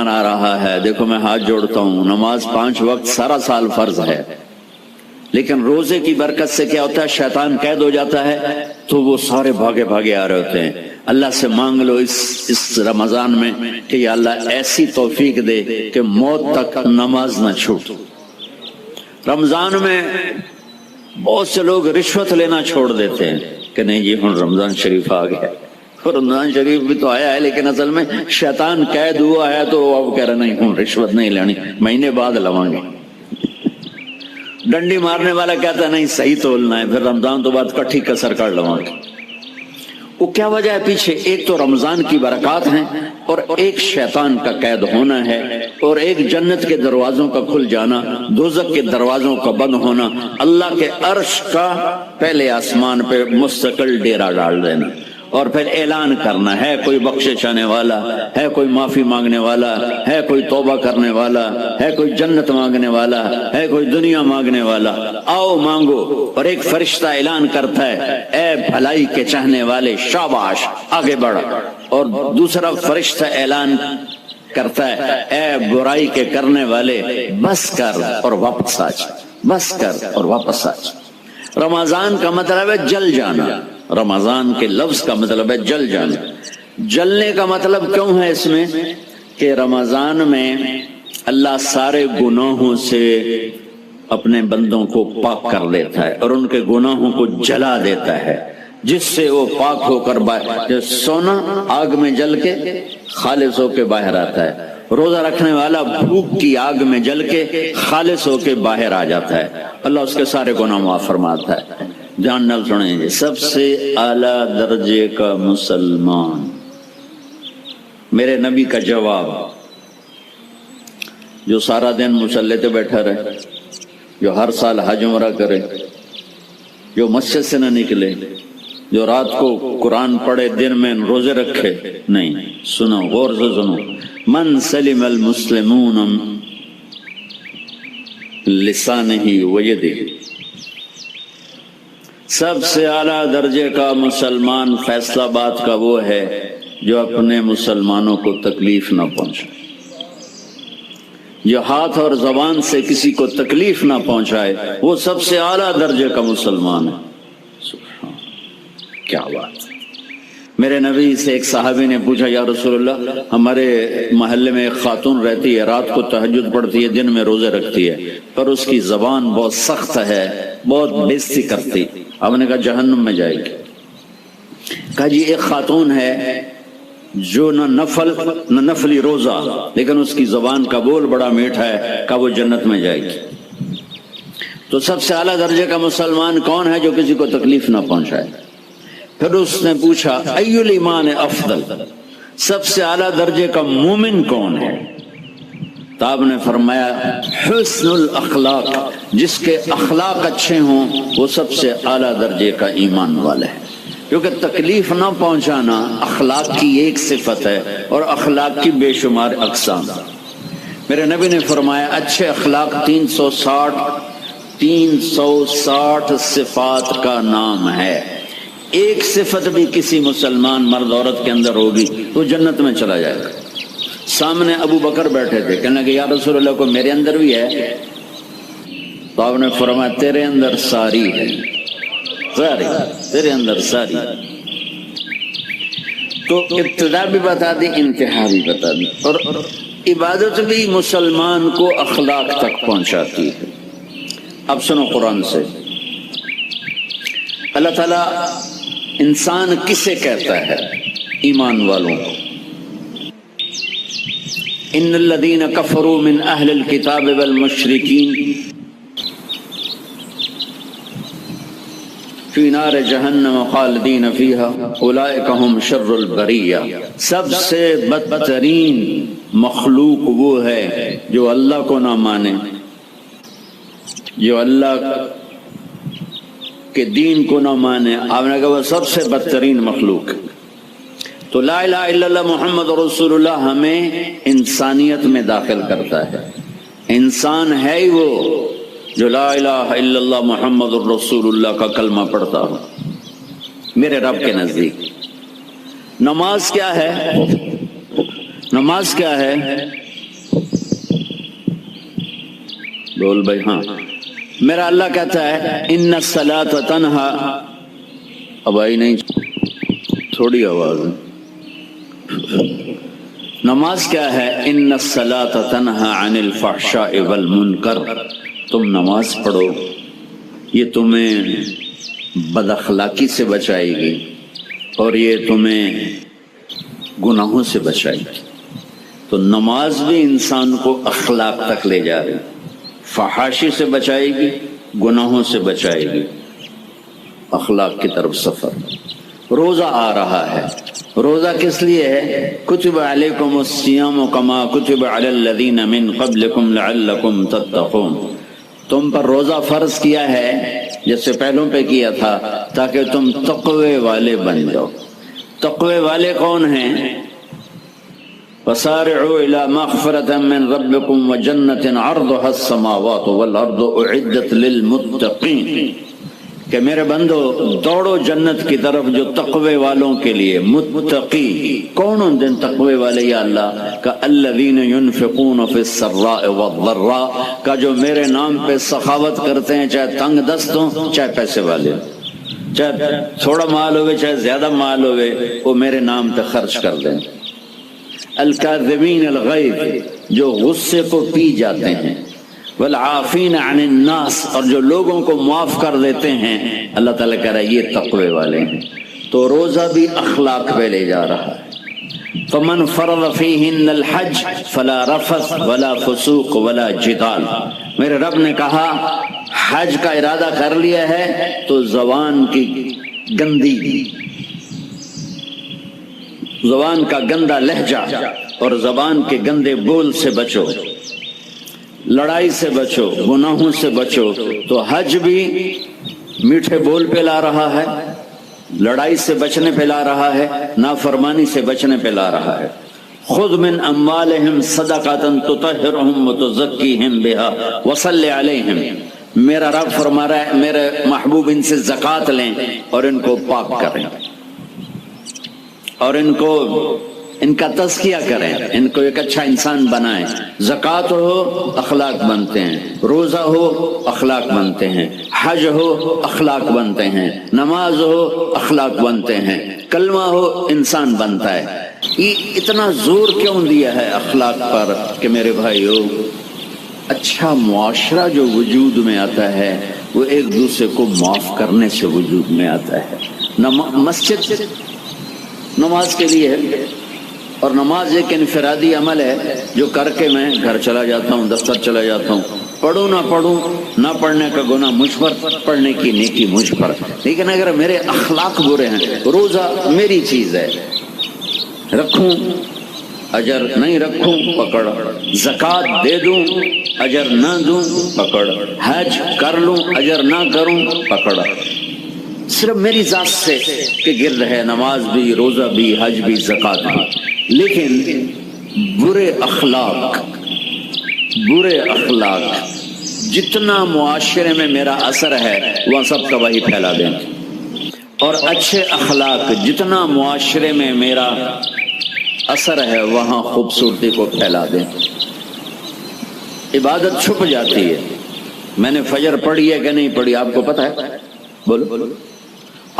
بنا رہا ہے، دیکھو میں ہاتھ جوڑتا ہوں، نماز 5 وقت سارا سال فرض ہے، لیکن روزے کی برکت سے کیا ہوتا ہے، شیطان قید ہو جاتا ہے تو وہ سارے بھاگے بھاگے آ رہے ہوتے ہیں۔ اللہ سے مانگ لو اس رمضان میں کہ یا اللہ ایسی توفیق دے کہ موت تک نماز نہ چھوٹ۔ رمضان میں بہت سے لوگ رشوت لینا چھوڑ دیتے ہیں کہ نہیں جی ہن رمضان شریف آ گیا، رمضان شریف بھی تو آیا ہے لیکن اصل میں شیطان قید ہوا ہے تو اب کہہ رہے نہیں ہوں رشوت نہیں لینی، مہینے بعد لواں گے۔ ڈنڈی مارنے والا کہتا ہے نہیں صحیح تولنا ہے، پھر رمضان تو بعد کٹھی کسر کر لواں گے۔ وہ کیا وجہ ہے پیچھے؟ ایک تو رمضان کی برکات ہیں، اور ایک شیطان کا قید ہونا ہے، اور ایک جنت کے دروازوں کا کھل جانا، دوزخ کے دروازوں کا بند ہونا، اللہ کے عرش کا پہلے آسمان پہ مستقل ڈیرا ڈال دینا، اور پھر اعلان کرنا ہے کوئی بخشش آنے والا ہے، کوئی معافی مانگنے والا ہے، کوئی توبہ کرنے والا ہے، کوئی جنت مانگنے والا ہے، کوئی دنیا مانگنے والا، آؤ مانگو۔ اور ایک فرشتہ اعلان کرتا ہے اے بھلائی کے چاہنے والے شاباش آگے بڑھ، اور دوسرا فرشتہ اعلان کرتا ہے اے برائی کے کرنے والے بس کر اور واپس آ جا، بس کر اور واپس آ جا۔ رمضان کا مطلب ہے جل جانا، رمضان کے لفظ کا مطلب ہے جل جانا۔ جلنے کا مطلب کیوں ہے اس میں کہ رمضان میں اللہ سارے گناہوں سے اپنے بندوں کو پاک کر دیتا ہے اور ان کے گناہوں کو جلا دیتا ہے، جس سے وہ پاک ہو کر باہر، سونا آگ میں جل کے خالص ہو کے باہر آتا ہے، روزہ رکھنے والا بھوک کی آگ میں جل کے خالص ہو کے باہر آ جاتا ہے، اللہ اس کے سارے گناہ معاف فرماتا ہے۔ دھیان نال سنیں گے، سب سے اعلیٰ درجے کا مسلمان، میرے نبی کا جواب، جو سارا دن مصلی پہ بیٹھا رہے، جو ہر سال حج عمرہ کرے، جو مسجد سے نہ نکلے، جو رات کو قرآن پڑھے، دن میں روزے رکھے، نہیں، سنو غور سے سنو، من سلم المسلمون لسانہ ویدہ، سب سے اعلیٰ درجے کا مسلمان فیصلہ بات کا وہ ہے جو اپنے مسلمانوں کو تکلیف نہ پہنچائے، جو ہاتھ اور زبان سے کسی کو تکلیف نہ پہنچائے، وہ سب سے اعلیٰ درجے کا مسلمان ہے۔ سبحان، کیا بات ہے۔ میرے نبی سے ایک صحابی نے پوچھا یا رسول اللہ، ہمارے محلے میں ایک خاتون رہتی ہے، رات کو تہجد پڑھتی ہے، دن میں روزے رکھتی ہے، پر اس کی زبان بہت سخت ہے، بہت بےزتی کرتی، آپ نے کہا جہنم میں جائے گی۔ کہا جی ایک خاتون ہے جو نہ نفلی روزہ، لیکن اس کی زبان کا بول بڑا میٹھا ہے، کہا وہ جنت میں جائے گی۔ تو سب سے اعلیٰ درجے کا مسلمان کون ہے جو کسی کو تکلیف نہ پہنچائے؟ پھر اس نے پوچھا ای الایمان افضل، سب سے اعلیٰ درجے کا مومن کون ہے؟ تو آپ نے فرمایا حسن الاخلاق، جس کے اخلاق اچھے ہوں وہ سب سے اعلیٰ درجے کا ایمان والا ہے، کیونکہ تکلیف نہ پہنچانا اخلاق کی ایک صفت ہے، اور اخلاق کی بے شمار اقسام۔ میرے نبی نے فرمایا اچھے اخلاق 360 صفات کا نام ہے، ایک صفت بھی کسی مسلمان مرد عورت کے اندر ہوگی تو جنت میں چلا جائے گا۔ سامنے ابو بکر بیٹھے تھے، کہنے لگے یا رسول اللہ کو میرے اندر بھی ہے؟ تو آپ نے فرمایا تیرے اندر ساری ہے، ساری تیرے اندر ساری۔ تو ابتدا بھی بتا دی، انتہا بھی بتا دی، اور عبادت بھی مسلمان کو اخلاق تک پہنچاتی ہے۔ اب سنو قرآن سے، اللہ تعالیٰ انسان کسے کہتا ہے؟ ایمان والوں کو۔ ان الذین کفروا من اہل الکتاب والمشرکین فی نار جہنم خالدین فیہا اولئک ہم شر البریہ، سب سے بدترین مخلوق وہ ہے جو اللہ کو نہ مانے، جو اللہ کہ دین کو نہ مانے، آپ نے کہا وہ سب سے بدترین مخلوق۔ تو لا الہ الا اللہ محمد رسول اللہ ہمیں انسانیت میں داخل کرتا ہے۔ انسان ہے ہی وہ جو لا الہ الا اللہ محمد رسول اللہ کا کلمہ پڑھتا ہو میرے رب کے نزدیک۔ نماز کیا ہے؟ نماز کیا ہے؟ بول بھائی ہاں. میرا اللہ کہتا ہے ان الصلاۃ تنہا، اب آئی نہیں تھوڑی آواز. نماز کیا ہے؟ ان الصلاۃ تنہا عن الفحشاء والمنکر. تم نماز پڑھو، یہ تمہیں بد اخلاقی سے بچائے گی اور یہ تمہیں گناہوں سے بچائے گی. تو نماز بھی انسان کو اخلاق تک لے جا رہی، فحاشی سے بچائے گی، گناہوں سے بچائے گی، اخلاق کی طرف سفر. روزہ آ رہا ہے، روزہ کس لیے ہے؟ کتب علیکم الصیام کما کتب علی الذین من قبلکم لعلکم تتقون. تم پر روزہ فرض کیا ہے جیسے پہلوں پہ کیا تھا تاکہ تم تقوی والے بن جاؤ. تقوی والے کون ہیں؟ وسارعوا الى مغفرة من ربكم وجنة عرضها السماوات والارض اعدت للمتقین. کہ میرے بندو دوڑو جنت کی طرف جو تقوی والوں کے لیے. متقی کون ہیں دن تقوی والے یا اللہ کا؟ الذین ينفقون فی السراء والضراء کا، جو میرے نام پہ سخاوت کرتے ہیں، چاہے تنگ دست ہوں چاہے پیسے والے، چاہے تھوڑا مال ہوئے چاہے زیادہ مال ہوئے، وہ میرے نام پہ خرچ کر دیں. الکاظمین الغیظ جو غصے کو پی جاتے ہیں، والعافین عن الناس اور جو لوگوں کو معاف کر دیتے ہیں. اللہ تعالیٰ کہہ رہا ہے یہ تقوی والے ہیں. تو روزہ بھی اخلاق پہ لے جا رہا ہے. فمن فرض فیہن الحج فلا رفث ولا فسوق ولا جدال. میرے رب نے کہا حج کا ارادہ کر لیا ہے تو زبان کی گندی، زبان کا گندا لہجہ اور زبان کے گندے بول سے بچو، لڑائی سے بچو، گناہوں سے بچو. تو حج بھی میٹھے بول پہ لا رہا ہے، لڑائی سے بچنے پہ لا رہا ہے، نافرمانی سے بچنے پہ لا رہا ہے. خذ من اموالہم صدقۃ تطہرہم وتزکیہم بہا وصلی علیہم. میرا رب فرما رہا ہے میرے محبوب ان سے زکوٰۃ لیں اور ان کو پاک کریں اور ان کا تزکیہ کریں، ان کو ایک اچھا انسان بنائیں. زکوٰۃ ہو اخلاق بنتے ہیں، روزہ ہو اخلاق بنتے ہیں، حج ہو اخلاق بنتے ہیں، نماز ہو اخلاق بنتے ہیں، کلمہ ہو انسان بنتا ہے. یہ اتنا زور کیوں دیا ہے اخلاق پر کہ میرے بھائیو اچھا معاشرہ جو وجود میں آتا ہے وہ ایک دوسرے کو معاف کرنے سے وجود میں آتا ہے. مسجد نماز کے لیے ہے اور نماز ایک انفرادی عمل ہے جو کر کے میں گھر چلا جاتا ہوں، دفتر چلا جاتا ہوں. پڑھوں نہ پڑھوں، نہ پڑھنے کا گناہ مجھ پر، پڑھنے کی نیکی مجھ پر. لیکن اگر میرے اخلاق برے ہیں، روزہ میری چیز ہے، رکھوں اجر، نہیں رکھوں پکڑ، زکوٰۃ دے دوں اجر نہ دوں پکڑ، حج کر لوں اجر نہ کروں پکڑ. صرف میری ذات سے کہ گرد ہے نماز بھی، روزہ بھی، حج بھی، زکوٰۃ بھی. لیکن برے اخلاق جتنا معاشرے میں میرا اثر ہے وہاں سب تباہی پھیلا دیں، اور اچھے اخلاق جتنا معاشرے میں میرا اثر ہے وہاں خوبصورتی کو پھیلا دیں. عبادت چھپ جاتی ہے. میں نے فجر پڑھی ہے کہ نہیں پڑھی آپ کو پتہ ہے؟ بولو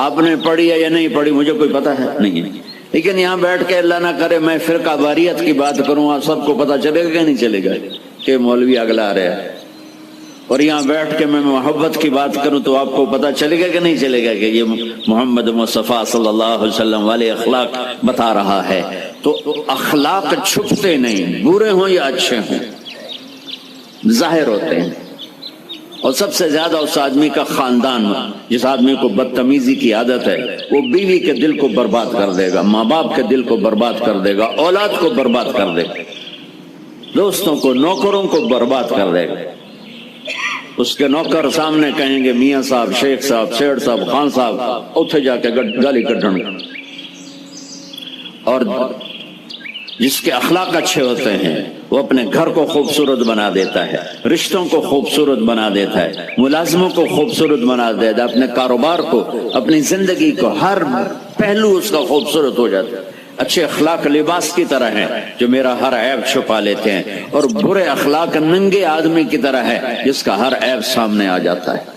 آپ نے پڑھی ہے یا نہیں پڑھی؟ مجھے کوئی پتہ ہے نہیں. لیکن یہاں بیٹھ کے اللہ نہ کرے میں فرقہ واریت کی بات کروں، آپ سب کو پتہ چلے گا کہ نہیں چلے گا کہ مولوی اگلا رہا ہے. اور یہاں بیٹھ کے میں محبت کی بات کروں تو آپ کو پتہ چلے گا کہ نہیں چلے گا کہ یہ محمد مصطفیٰ صلی اللہ علیہ وسلم والے اخلاق بتا رہا ہے. تو اخلاق چھپتے نہیں، برے ہوں یا اچھے ہوں ظاہر ہوتے ہیں. اور سب سے زیادہ اس آدمی کا خاندان، جس آدمی کو بدتمیزی کی عادت ہے وہ بیوی کے دل کو برباد کر دے گا، ماں باپ کے دل کو برباد کر دے گا، اولاد کو برباد کر دے گا، دوستوں کو، نوکروں کو برباد کر دے گا. اس کے نوکر سامنے کہیں گے میاں صاحب، شیخ صاحب، سیڑ صاحب، خان صاحب، اتھے جا کے گالی کڈن. اور جس کے اخلاق اچھے ہوتے ہیں وہ اپنے گھر کو خوبصورت بنا دیتا ہے، رشتوں کو خوبصورت بنا دیتا ہے، ملازموں کو خوبصورت بنا دیتا ہے، اپنے کاروبار کو، اپنی زندگی کو، ہر پہلو اس کا خوبصورت ہو جاتا ہے. اچھے اخلاق لباس کی طرح ہیں جو میرا ہر عیب چھپا لیتے ہیں، اور برے اخلاق ننگے آدمی کی طرح ہے جس کا ہر عیب سامنے آ جاتا ہے۔